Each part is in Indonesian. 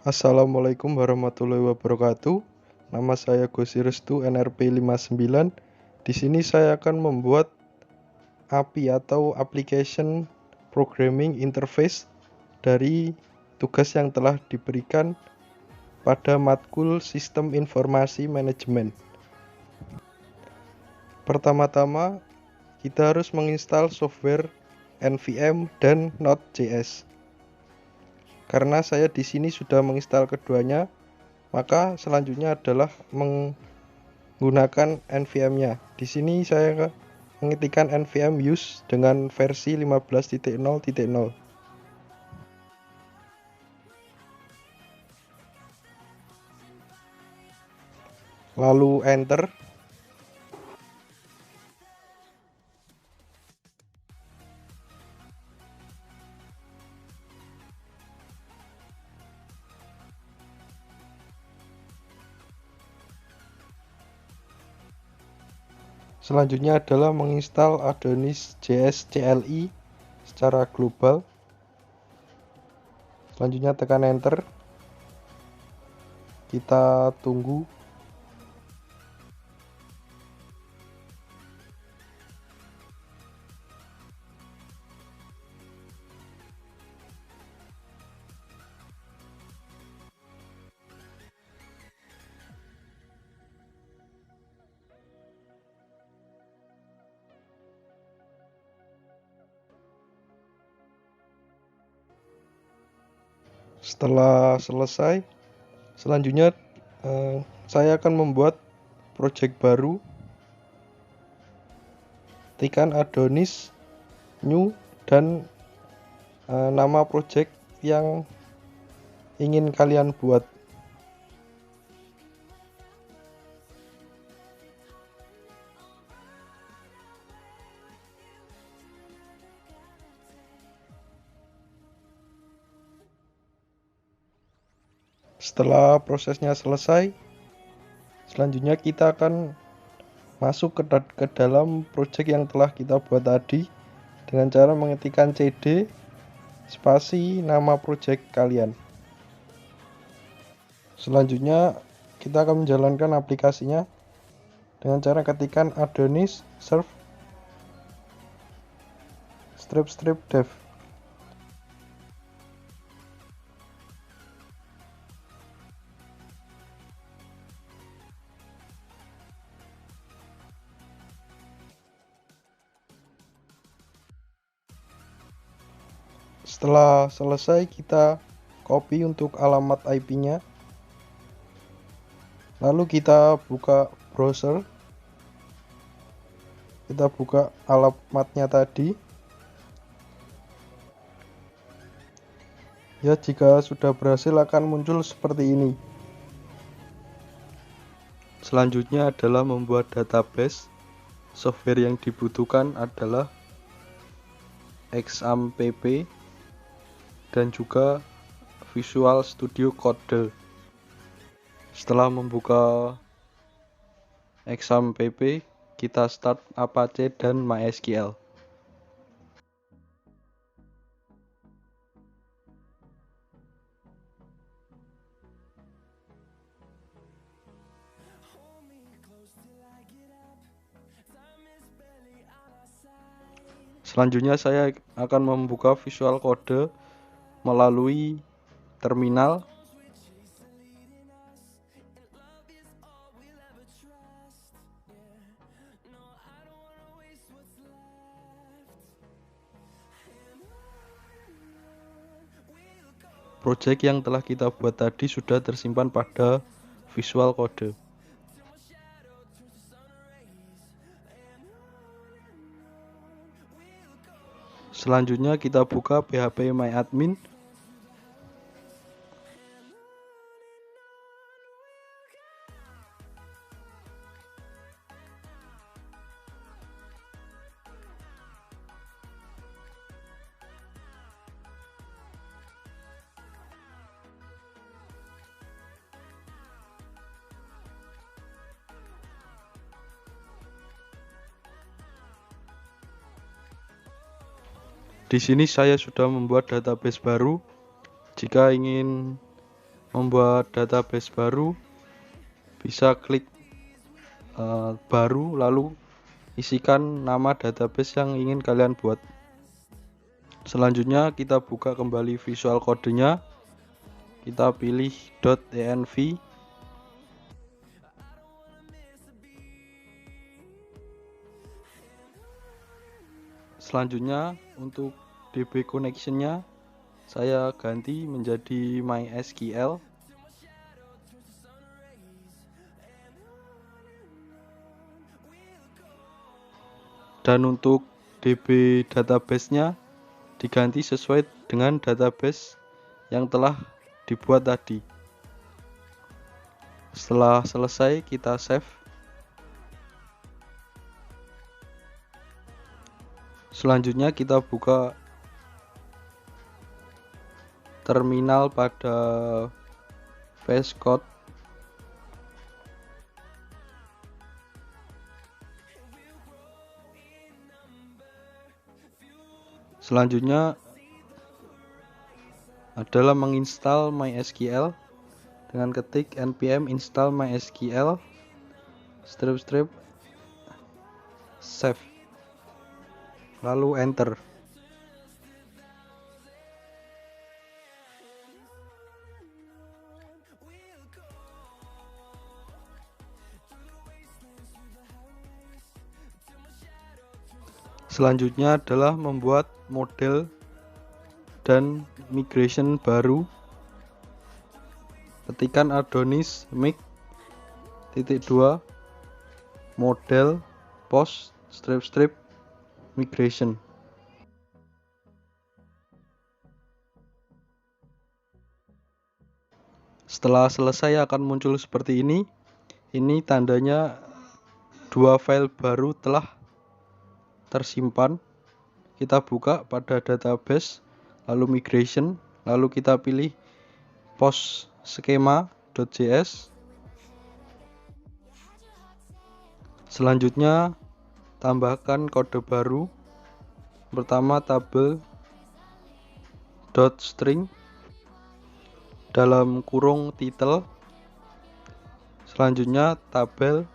Assalamualaikum warahmatullahi wabarakatuh. Nama saya Gosi Restu NRP 59. Di sini saya akan membuat API atau Application Programming Interface dari tugas yang telah diberikan pada matkul Sistem Informasi Manajemen. Pertama-tama, kita harus menginstal software NVM dan Node.js. Karena saya di sini sudah menginstal keduanya, maka selanjutnya adalah menggunakan NVM-nya. Di sini saya mengetikkan NVM use dengan versi 15.0.0. Lalu enter. Selanjutnya adalah menginstal Adonis JS CLI secara global. Selanjutnya tekan enter. Kita tunggu. Setelah selesai, selanjutnya saya akan membuat project baru. Tekan Adonis new dan nama project yang ingin kalian buat. Setelah prosesnya selesai, selanjutnya kita akan masuk ke dalam project yang telah kita buat tadi dengan cara mengetikkan cd spasi nama project kalian. Selanjutnya kita akan menjalankan aplikasinya dengan cara ketikkan Adonis serve strip dev. Setelah selesai, kita copy untuk alamat IP-nya. Lalu kita buka browser. Kita buka alamatnya tadi. Ya, jika sudah berhasil akan muncul seperti ini. Selanjutnya adalah membuat database. Software yang dibutuhkan adalah XAMPP dan juga Visual Studio Code. Setelah membuka XAMPP, kita start Apache dan MySQL. Selanjutnya saya akan membuka Visual Code melalui terminal. Project yang telah kita buat tadi sudah tersimpan pada Visual Code. Selanjutnya kita buka phpMyAdmin. Di sini saya sudah membuat database baru. Jika ingin membuat database baru, bisa klik baru lalu isikan nama database yang ingin kalian buat. Selanjutnya kita buka kembali Visual Code-nya, kita pilih .env. Selanjutnya untuk DB connection-nya saya ganti menjadi MySQL. Dan untuk DB database-nya diganti sesuai dengan database yang telah dibuat tadi. Setelah selesai kita save. Selanjutnya kita buka terminal pada VS Code. Selanjutnya adalah menginstal MySQL dengan ketik npm install MySQL // save lalu enter. Selanjutnya adalah membuat model dan migration baru. Ketikkan Adonis mig .2 model post // migration. Setelah selesai akan muncul seperti ini. Ini tandanya dua file baru telah tersimpan. Kita buka pada database, lalu migration, lalu kita pilih post schema.js. Selanjutnya tambahkan kode baru. Pertama tabel .string dalam kurung title. Selanjutnya tabel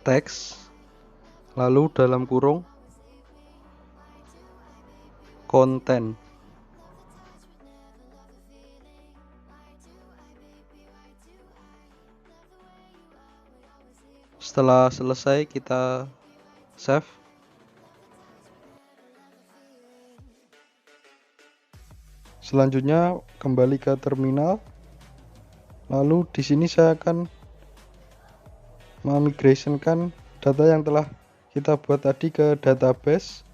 text, lalu dalam kurung konten. Setelah selesai kita save. Selanjutnya kembali ke terminal. Lalu di sini saya akan memigrationkan data yang telah kita buat tadi ke database.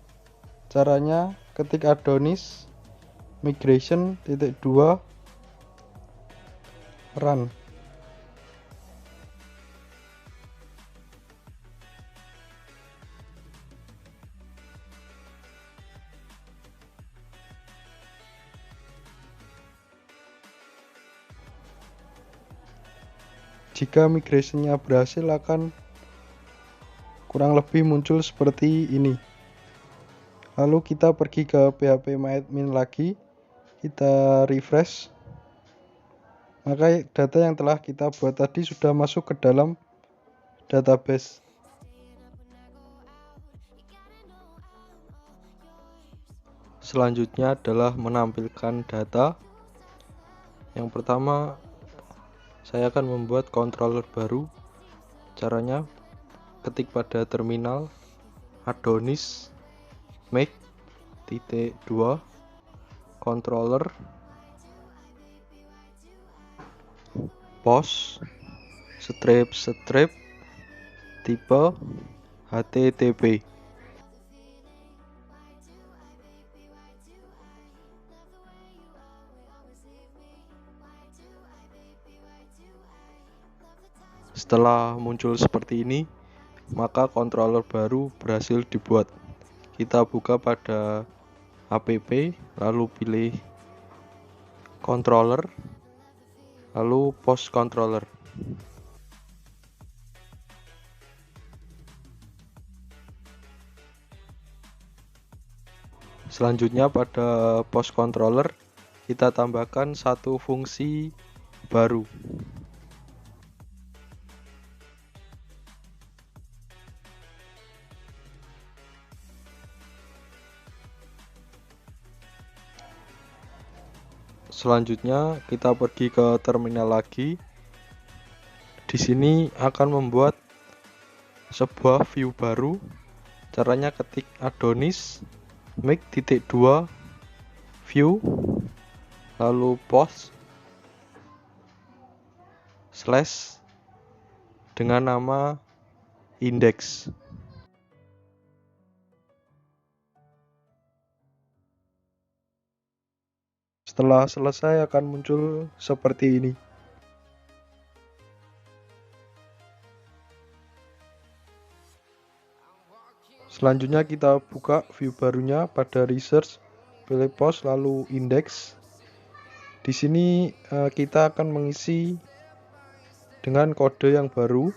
Caranya ketik Adonis migration .2 run. Jika migrationnya berhasil akan kurang lebih muncul seperti ini. Lalu kita pergi ke phpMyAdmin lagi, kita refresh, maka data yang telah kita buat tadi sudah masuk ke dalam database. Selanjutnya adalah menampilkan data. Yang pertama, saya akan membuat controller baru. Caranya ketik pada terminal Adonis make .2 controller post // tipe HTTP. Setelah muncul seperti ini, maka controller baru berhasil dibuat. Kita buka pada app, lalu pilih controller, lalu post controller. Selanjutnya pada post controller kita tambahkan satu fungsi baru. Selanjutnya kita pergi ke terminal lagi. Di sini akan membuat sebuah view baru. Caranya ketik Adonis make.2 view lalu post slash dengan nama index. Setelah selesai akan muncul seperti ini. Selanjutnya kita buka view barunya pada research, pilih post lalu index. Di sini kita akan mengisi dengan kode yang baru.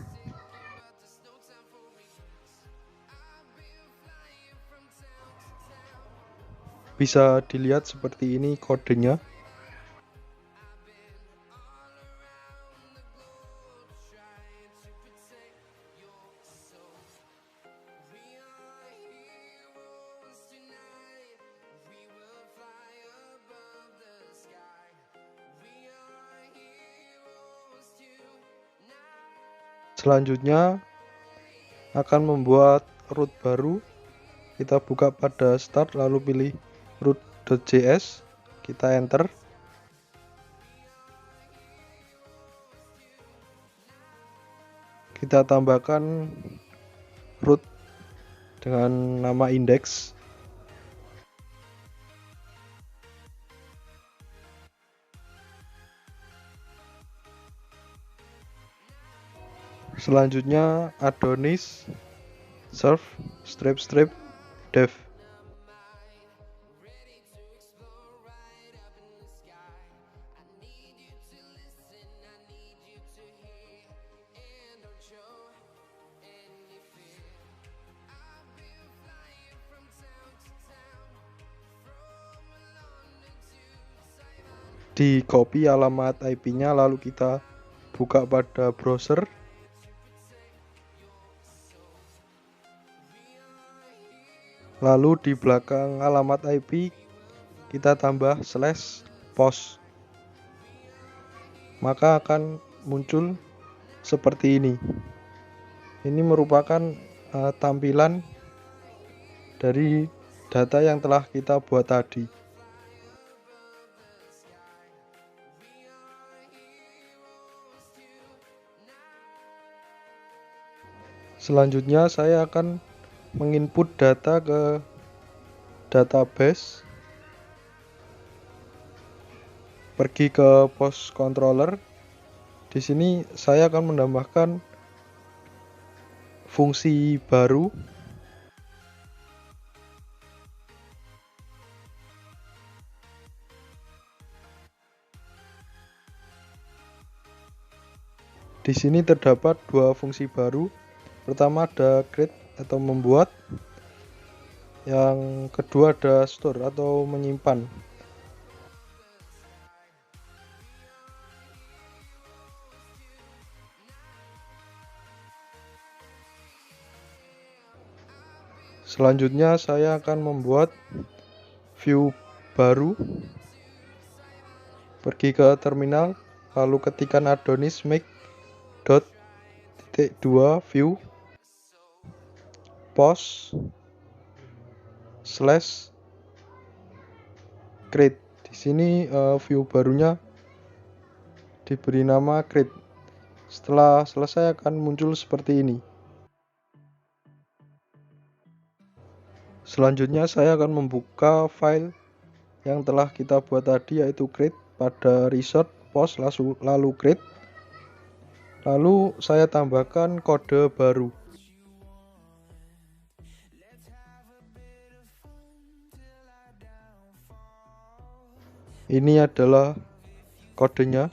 Bisa dilihat seperti ini kodenya. Selanjutnya akan membuat root baru. Kita buka pada start lalu pilih root.js, kita enter. Kita tambahkan root dengan nama index. Selanjutnya Adonis serve strip dev. Di copy alamat IP-nya lalu kita buka pada browser. Lalu di belakang alamat IP kita tambah /post. Maka akan muncul seperti ini. Ini merupakan tampilan dari data yang telah kita buat tadi. Selanjutnya saya akan menginput data ke database. Pergi ke post controller. Di sini saya akan menambahkan fungsi baru. Di sini terdapat dua fungsi baru. Pertama ada create atau membuat. Yang kedua ada store atau menyimpan. Selanjutnya saya akan membuat view baru. Pergi ke terminal lalu ketikkan Adonis make.2 view post slash create. Di sini view barunya diberi nama create. Setelah selesai akan muncul seperti ini. Selanjutnya saya akan membuka file yang telah kita buat tadi, yaitu create pada resort post lalu create. Lalu saya tambahkan kode baru. Ini adalah kodenya.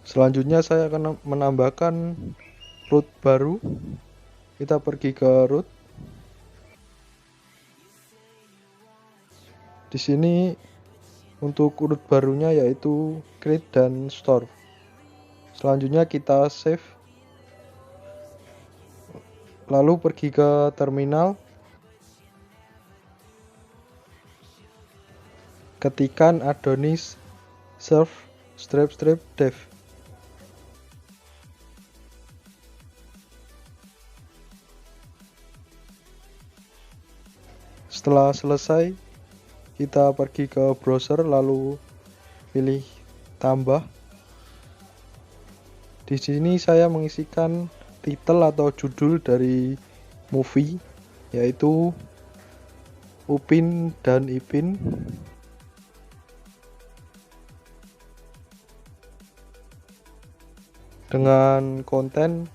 Selanjutnya saya akan menambahkan root baru. Kita pergi ke root. Di sini untuk root barunya yaitu create dan store. Selanjutnya kita save. Lalu pergi ke terminal. Ketikan Adonis serve strip dev. Setelah selesai, kita pergi ke browser lalu pilih tambah. Di sini saya mengisikan title atau judul dari movie yaitu Upin dan Ipin. Dengan konten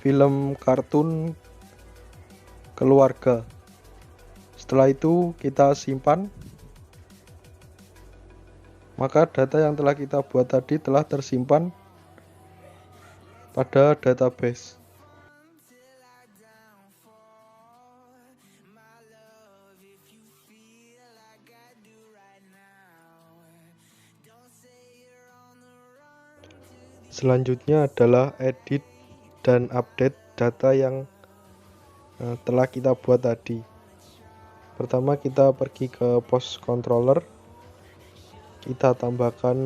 film kartun keluarga. Setelah itu kita simpan. Maka data yang telah kita buat tadi telah tersimpan pada database. Selanjutnya adalah edit dan update data yang telah kita buat tadi. Pertama kita pergi ke post controller. Kita tambahkan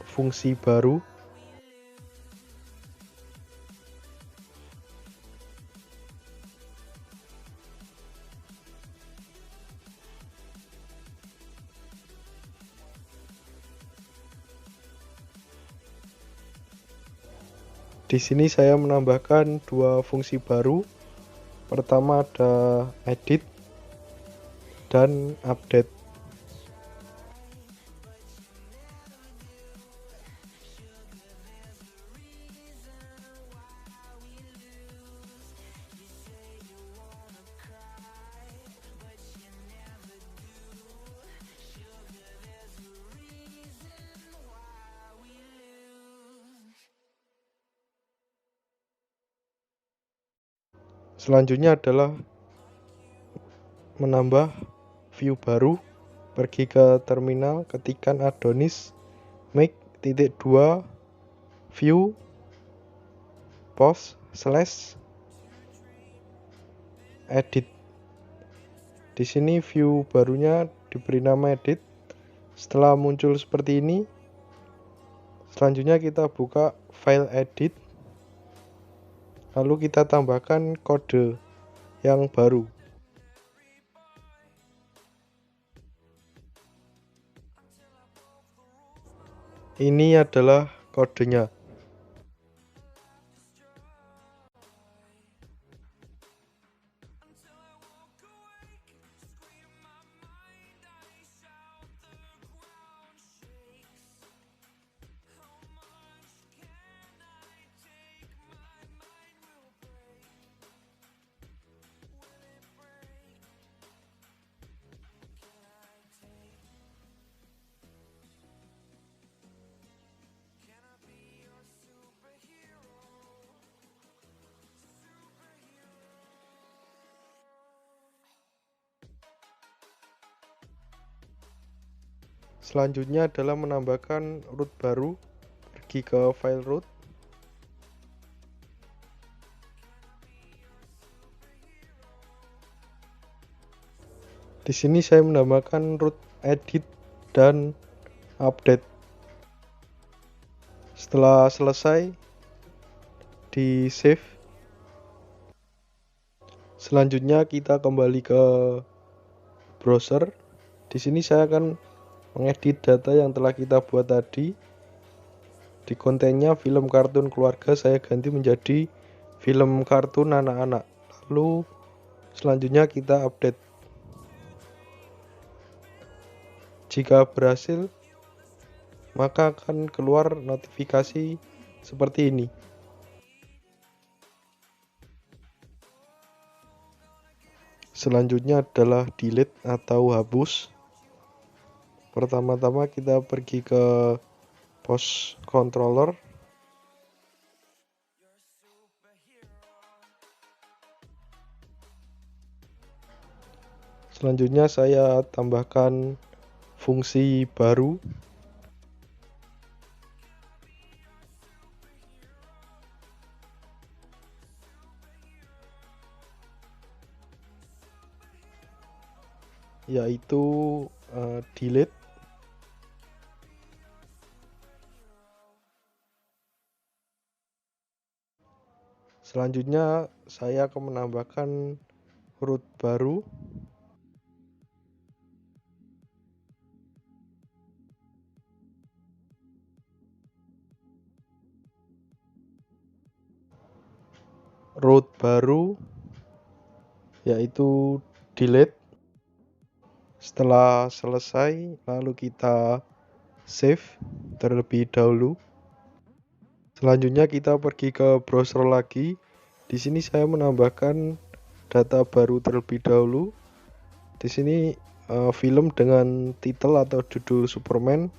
fungsi baru. Di sini saya menambahkan dua fungsi baru. Pertama ada edit dan update. Selanjutnya adalah menambah view baru. Pergi ke terminal, ketikan Adonis make.2 view post / edit. Di sini view barunya diberi nama edit. Setelah muncul seperti ini, selanjutnya kita buka file edit. Lalu kita tambahkan kode yang baru. Ini adalah kodenya. Selanjutnya adalah menambahkan root baru. Pergi ke file root. Di sini saya menambahkan root edit dan update. Setelah selesai, di save. Selanjutnya kita kembali ke browser. Di sini saya akan mengedit data yang telah kita buat tadi. Di kontennya film kartun keluarga saya ganti menjadi film kartun anak-anak. Lalu selanjutnya kita update. Jika berhasil, maka akan keluar notifikasi seperti ini. Selanjutnya adalah delete atau hapus. Pertama-tama kita pergi ke post controller. Selanjutnya saya tambahkan fungsi baru, yaitu delete. Selanjutnya saya akan menambahkan root baru, yaitu delete. Setelah selesai, lalu kita save terlebih dahulu. Selanjutnya kita pergi ke browser lagi. Di sini saya menambahkan data baru terlebih dahulu. Di sini film dengan titel atau judul Superman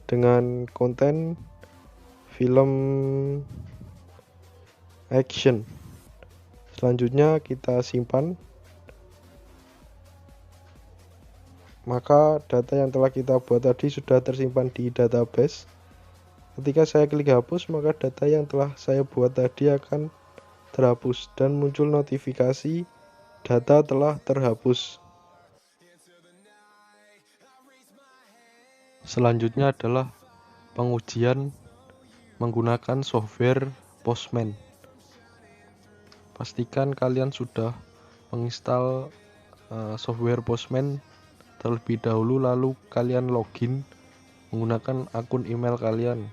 dengan konten film action. Selanjutnya kita simpan. Maka data yang telah kita buat tadi sudah tersimpan di database. Ketika saya klik hapus, maka data yang telah saya buat tadi akan terhapus dan muncul notifikasi data telah terhapus. Selanjutnya adalah pengujian menggunakan software Postman. Pastikan kalian sudah menginstal software Postman terlebih dahulu, lalu kalian login menggunakan akun email kalian.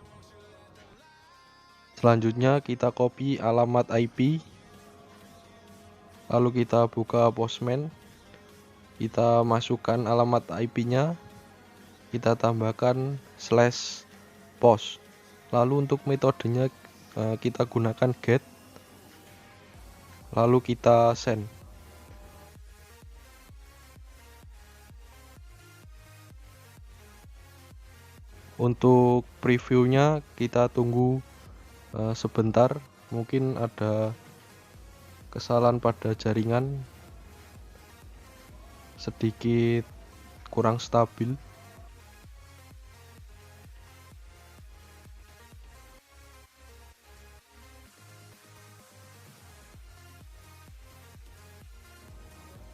Selanjutnya kita copy alamat IP, lalu kita buka Postman, kita masukkan alamat IP-nya, kita tambahkan /post. Lalu untuk metodenya kita gunakan get, lalu kita send. Untuk previewnya kita tunggu sebentar, mungkin ada kesalahan pada jaringan, sedikit kurang stabil.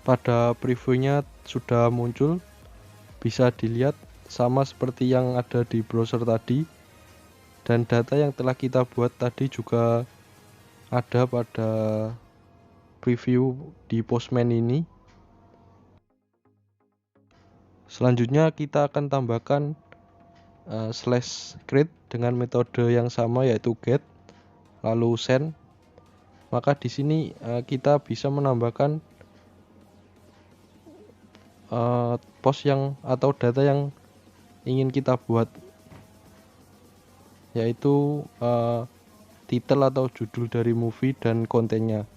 Pada previewnya sudah muncul, bisa dilihat sama seperti yang ada di browser tadi, dan data yang telah kita buat tadi juga ada pada preview di Postman ini. Selanjutnya kita akan tambahkan /create dengan metode yang sama, yaitu get, lalu send. Maka di sini kita bisa menambahkan post yang atau data yang ingin kita buat, yaitu titel atau judul dari movie dan kontennya.